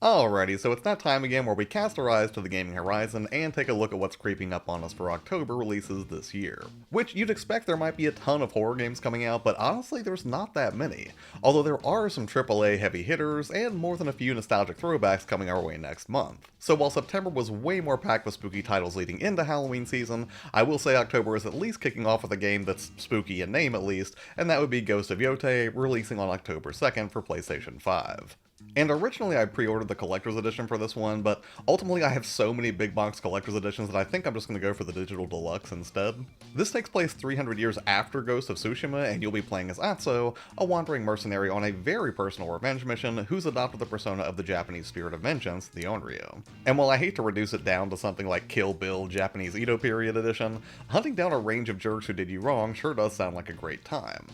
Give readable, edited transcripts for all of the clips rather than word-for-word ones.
Alrighty, so it's that time again where we cast our eyes to the gaming horizon and take a look at what's creeping up on us for October releases this year. Which you'd expect there might be a ton of horror games coming out, but honestly there's not that many. Although there are some AAA heavy hitters and more than a few nostalgic throwbacks coming our way next month. So while September was way more packed with spooky titles leading into Halloween season, I will say October is at least kicking off with a game that's spooky in name at least, and that would be Ghost of Yotei, releasing on October 2nd for PlayStation 5. And originally I pre-ordered the collector's edition for this one, but ultimately I have so many big box collector's editions that I think I'm just going to go for the digital deluxe instead. This takes place 300 years after Ghost of Tsushima, and you'll be playing as Atso, a wandering mercenary on a very personal revenge mission who's adopted the persona of the Japanese spirit of vengeance, the Onryo. And while I hate to reduce it down to something like Kill Bill Japanese Edo period edition, hunting down a range of jerks who did you wrong sure does sound like a great time.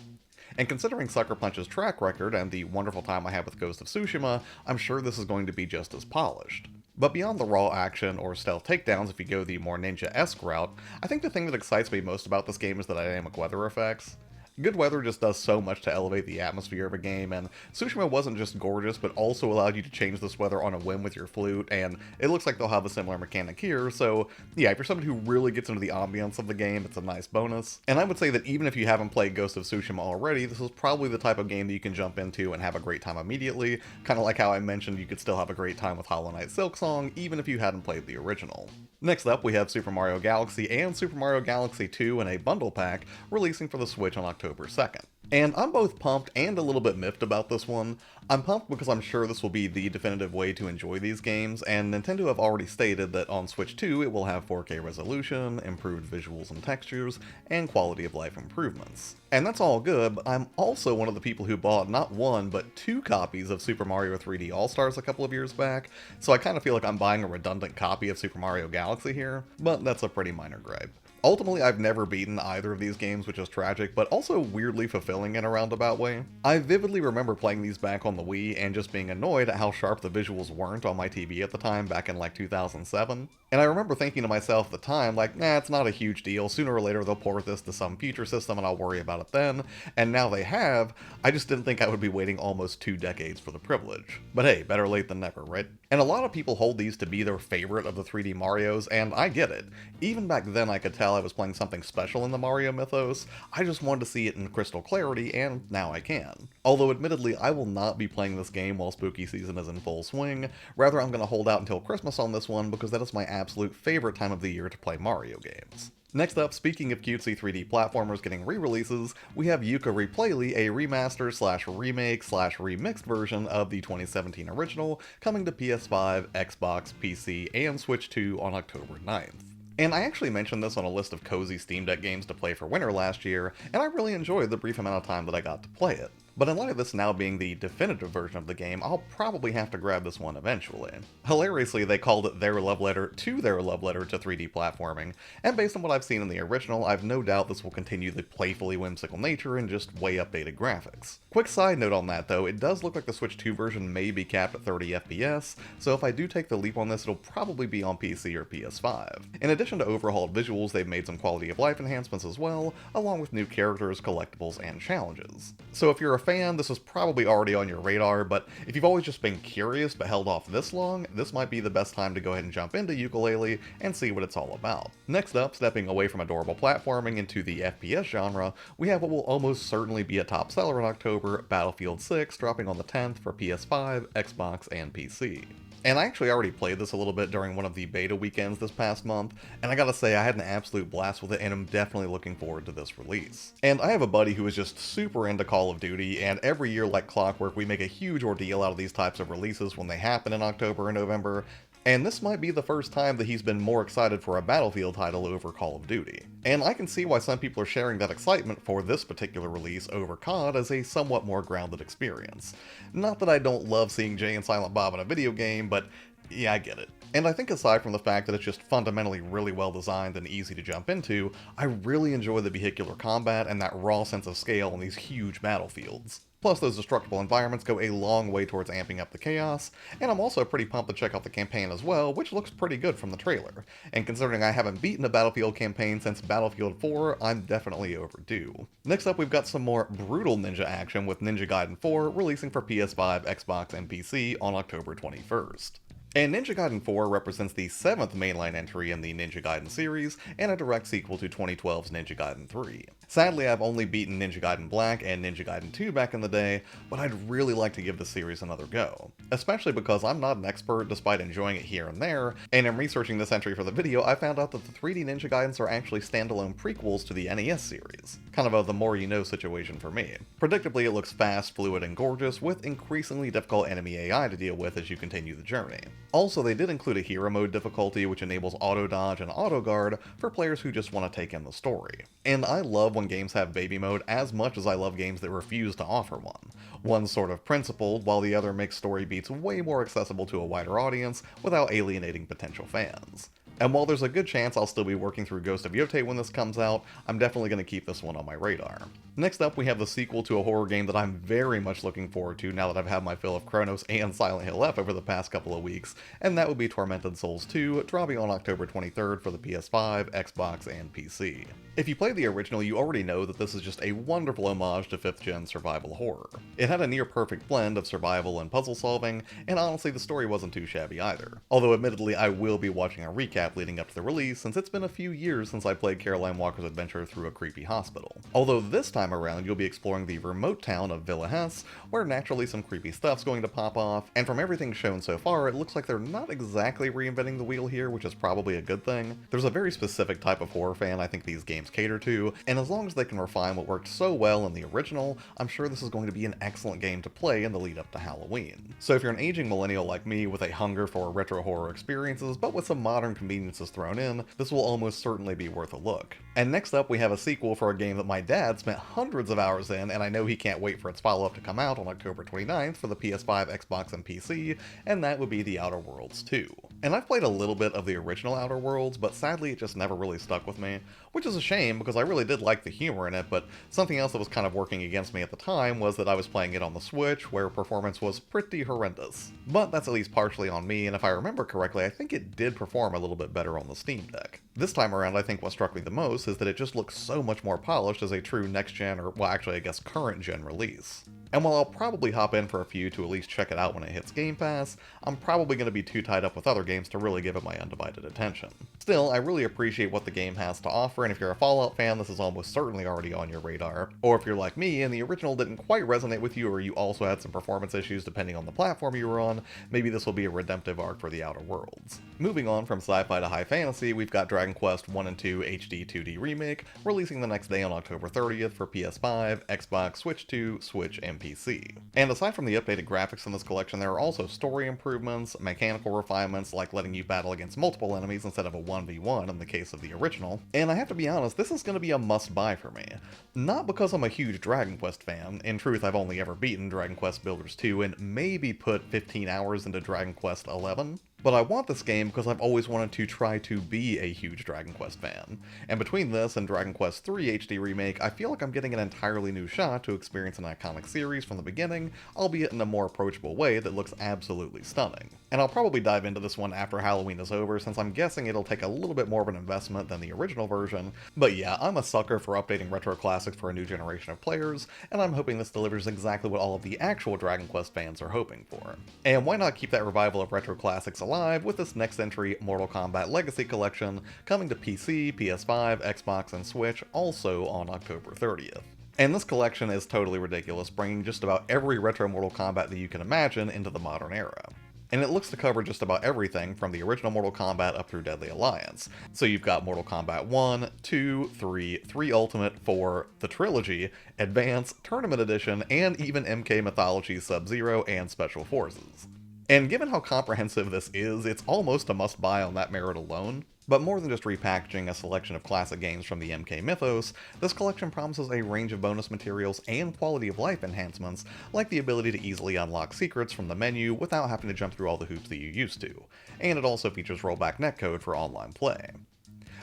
And considering Sucker Punch's track record and the wonderful time I had with Ghost of Tsushima, I'm sure this is going to be just as polished. But beyond the raw action or stealth takedowns if you go the more ninja-esque route, I think the thing that excites me most about this game is the dynamic weather effects. Good weather just does so much to elevate the atmosphere of a game, and Tsushima wasn't just gorgeous, but also allowed you to change this weather on a whim with your flute, and it looks like they'll have a similar mechanic here, so yeah, if you're somebody who really gets into the ambience of the game, it's a nice bonus. And I would say that even if you haven't played Ghost of Tsushima already, this is probably the type of game that you can jump into and have a great time immediately, kind of like how I mentioned you could still have a great time with Hollow Knight Silksong, even if you hadn't played the original. Next up, we have Super Mario Galaxy and Super Mario Galaxy 2 in a bundle pack, releasing for the Switch on October 2nd. And I'm both pumped and a little bit miffed about this one. I'm pumped because I'm sure this will be the definitive way to enjoy these games, and Nintendo have already stated that on Switch 2 it will have 4K resolution, improved visuals and textures, and quality of life improvements. And that's all good, but I'm also one of the people who bought not one, but two copies of Super Mario 3D All-Stars a couple of years back, so I kind of feel like I'm buying a redundant copy of Super Mario Galaxy here, but that's a pretty minor gripe. Ultimately, I've never beaten either of these games, which is tragic, but also weirdly fulfilling in a roundabout way. I vividly remember playing these back on the Wii and just being annoyed at how sharp the visuals weren't on my TV at the time, back in like 2007. And I remember thinking to myself at the time, like, nah, it's not a huge deal, sooner or later they'll port this to some future system and I'll worry about it then, and now they have. I just didn't think I would be waiting almost 2 decades for the privilege. But hey, better late than never, right? And a lot of people hold these to be their favorite of the 3D Marios, and I get it. Even back then I could tell I was playing something special in the Mario mythos. I just wanted to see it in crystal clarity, and now I can. Although admittedly, I will not be playing this game while spooky season is in full swing. Rather, I'm going to hold out until Christmas on this one because that is my absolute favorite time of the year to play Mario games. Next up, speaking of cutesy 3D platformers getting re-releases, we have Yooka-Replaylee, a remaster slash remake slash remixed version of the 2017 original, coming to PS5, Xbox, PC, and Switch 2 on October 9th. And I actually mentioned this on a list of cozy Steam Deck games to play for winter last year, and I really enjoyed the brief amount of time that I got to play it. But in light of this now being the definitive version of the game, I'll probably have to grab this one eventually. Hilariously, they called it their love letter to 3D platforming, and based on what I've seen in the original, I've no doubt this will continue the playfully whimsical nature and just way updated graphics. Quick side note on that though, it does look like the Switch 2 version may be capped at 30 FPS, so if I do take the leap on this, it'll probably be on PC or PS5. In addition to overhauled visuals, they've made some quality of life enhancements as well, along with new characters, collectibles, and challenges. So if you're a fan, this is probably already on your radar, but if you've always just been curious but held off this long, this might be the best time to go ahead and jump into Yooka-Laylee and see what it's all about. Next up, stepping away from adorable platforming into the FPS genre, we have what will almost certainly be a top seller in October, Battlefield 6, dropping on the 10th for PS5, Xbox, and PC. And I actually already played this a little bit during one of the beta weekends this past month, and I gotta say I had an absolute blast with it, and I'm definitely looking forward to this release. And I have a buddy who is just super into Call of Duty, and every year like clockwork we make a huge ordeal out of these types of releases when they happen in October and November, and this might be the first time that he's been more excited for a Battlefield title over Call of Duty. And I can see why some people are sharing that excitement for this particular release over COD as a somewhat more grounded experience. Not that I don't love seeing Jay and Silent Bob in a video game, but yeah, I get it. And I think aside from the fact that it's just fundamentally really well designed and easy to jump into, I really enjoy the vehicular combat and that raw sense of scale in these huge battlefields. Plus, those destructible environments go a long way towards amping up the chaos, and I'm also pretty pumped to check out the campaign as well, which looks pretty good from the trailer. And considering I haven't beaten a Battlefield campaign since Battlefield 4, I'm definitely overdue. Next up, we've got some more brutal ninja action with Ninja Gaiden 4 releasing for PS5, Xbox, and PC on October 21st. And Ninja Gaiden 4 represents the 7th mainline entry in the Ninja Gaiden series, and a direct sequel to 2012's Ninja Gaiden 3. Sadly, I've only beaten Ninja Gaiden Black and Ninja Gaiden 2 back in the day, but I'd really like to give the series another go. Especially because I'm not an expert despite enjoying it here and there, and in researching this entry for the video, I found out that the 3D Ninja Gaidens are actually standalone prequels to the NES series. Kind of a the more you know situation for me. Predictably, it looks fast, fluid, and gorgeous, with increasingly difficult enemy AI to deal with as you continue the journey. Also, they did include a hero mode difficulty which enables auto dodge and auto guard for players who just want to take in the story. And I love when games have baby mode as much as I love games that refuse to offer one. One's sort of principled, while the other makes story beats way more accessible to a wider audience without alienating potential fans. And while there's a good chance I'll still be working through Ghost of Yotei when this comes out, I'm definitely going to keep this one on my radar. Next up, we have the sequel to a horror game that I'm very much looking forward to now that I've had my fill of Chronos and Silent Hill F over the past couple of weeks, and that would be Tormented Souls 2, dropping on October 23rd for the PS5, Xbox, and PC. If you played the original, you already know that this is just a wonderful homage to 5th gen survival horror. It had a near perfect blend of survival and puzzle solving, and honestly the story wasn't too shabby either. Although admittedly I will be watching a recap leading up to the release since it's been a few years since I played Caroline Walker's adventure through a creepy hospital. Although this time around you'll be exploring the remote town of Villa Hesse, where naturally some creepy stuff's going to pop off, and from everything shown so far it looks like they're not exactly reinventing the wheel here, which is probably a good thing. There's a very specific type of horror fan I think these games cater to, and as long as they can refine what worked so well in the original, I'm sure this is going to be an excellent game to play in the lead up to Halloween. So if you're an aging millennial like me with a hunger for retro horror experiences but with some modern conveniences thrown in, this will almost certainly be worth a look. And next up we have a sequel for a game that my dad spent hundreds of hours in, and I know he can't wait for its follow-up to come out on October 29th for the PS5, Xbox, and PC, and that would be The Outer Worlds 2. And I've played a little bit of the original Outer Worlds, but sadly it just never really stuck with me, which is a shame because I really did like the humor in it, but something else that was kind of working against me at the time was that I was playing it on the Switch, where performance was pretty horrendous. But that's at least partially on me, and if I remember correctly, I think it did perform a little bit better on the Steam Deck. This time around, I think what struck me the most is that it just looks so much more polished as a true next-gen, or well actually I guess current-gen release. And while I'll probably hop in for a few to at least check it out when it hits Game Pass, I'm probably going to be too tied up with other games to really give it my undivided attention. Still, I really appreciate what the game has to offer, and if you're a Fallout fan, this is almost certainly already on your radar. Or if you're like me and the original didn't quite resonate with you, or you also had some performance issues depending on the platform you were on, maybe this will be a redemptive arc for The Outer Worlds. Moving on from sci-fi to high fantasy, we've got Dragon Quest 1 and 2 HD 2D Remake, releasing the next day on October 30th for PS5, Xbox, Switch 2, Switch, and PC. And aside from the updated graphics in this collection, there are also story improvements, mechanical refinements like letting you battle against multiple enemies instead of a 1v1 in the case of the original, and I have to be honest, this is going to be a must-buy for me. Not because I'm a huge Dragon Quest fan. In truth, I've only ever beaten Dragon Quest Builders 2 and maybe put 15 hours into Dragon Quest 11. But I want this game because I've always wanted to try to be a huge Dragon Quest fan. And between this and Dragon Quest 3 HD Remake, I feel like I'm getting an entirely new shot to experience an iconic series from the beginning, albeit in a more approachable way that looks absolutely stunning. And I'll probably dive into this one after Halloween is over, since I'm guessing it'll take a little bit more of an investment than the original version. But yeah, I'm a sucker for updating retro classics for a new generation of players, and I'm hoping this delivers exactly what all of the actual Dragon Quest fans are hoping for. And why not keep that revival of retro classics alive with this next entry, Mortal Kombat Legacy Collection, coming to PC, PS5, Xbox, and Switch also on October 30th. And this collection is totally ridiculous, bringing just about every retro Mortal Kombat that you can imagine into the modern era. And it looks to cover just about everything from the original Mortal Kombat up through Deadly Alliance. So you've got Mortal Kombat 1, 2, 3, 3 Ultimate, 4, the Trilogy, Advance, Tournament Edition, and even MK Mythology Sub-Zero and Special Forces. And given how comprehensive this is, it's almost a must-buy on that merit alone. But more than just repackaging a selection of classic games from the MK mythos, this collection promises a range of bonus materials and quality of life enhancements, like the ability to easily unlock secrets from the menu without having to jump through all the hoops that you used to. And it also features rollback netcode for online play.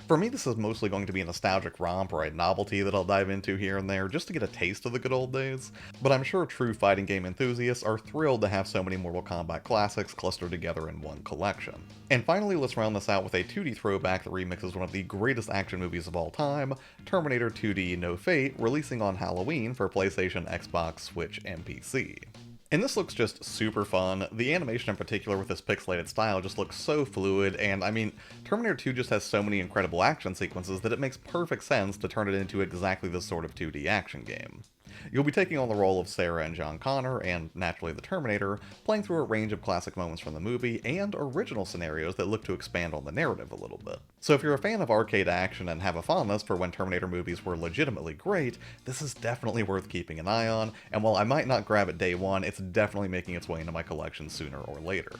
For me, this is mostly going to be a nostalgic romp or a novelty that I'll dive into here and there just to get a taste of the good old days, but I'm sure true fighting game enthusiasts are thrilled to have so many Mortal Kombat classics clustered together in one collection. And finally, let's round this out with a 2D throwback that remixes one of the greatest action movies of all time, Terminator 2D No Fate, releasing on Halloween for PlayStation, Xbox, Switch, and PC. And this looks just super fun. The animation in particular with this pixelated style just looks so fluid, and I mean, Terminator 2 just has so many incredible action sequences that it makes perfect sense to turn it into exactly this sort of 2D action game. You'll be taking on the role of Sarah and John Connor, and naturally the Terminator, playing through a range of classic moments from the movie and original scenarios that look to expand on the narrative a little bit. So if you're a fan of arcade action and have a fondness for when Terminator movies were legitimately great, this is definitely worth keeping an eye on, and while I might not grab it day one, it's definitely making its way into my collection sooner or later.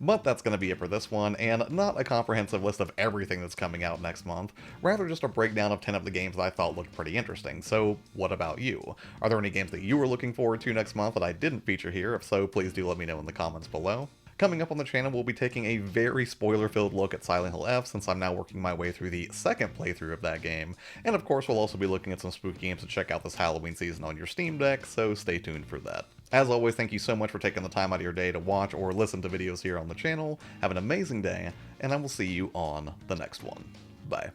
But that's going to be it for this one, and not a comprehensive list of everything that's coming out next month, rather just a breakdown of 10 of the games that I thought looked pretty interesting. So what about you? Are there any games that you were looking forward to next month that I didn't feature here? If so, please do let me know in the comments below. Coming up on the channel, we'll be taking a very spoiler-filled look at Silent Hill F, since I'm now working my way through the second playthrough of that game, and of course we'll also be looking at some spooky games to check out this Halloween season on your Steam Deck, so stay tuned for that. As always, thank you so much for taking the time out of your day to watch or listen to videos here on the channel. Have an amazing day, and I will see you on the next one. Bye.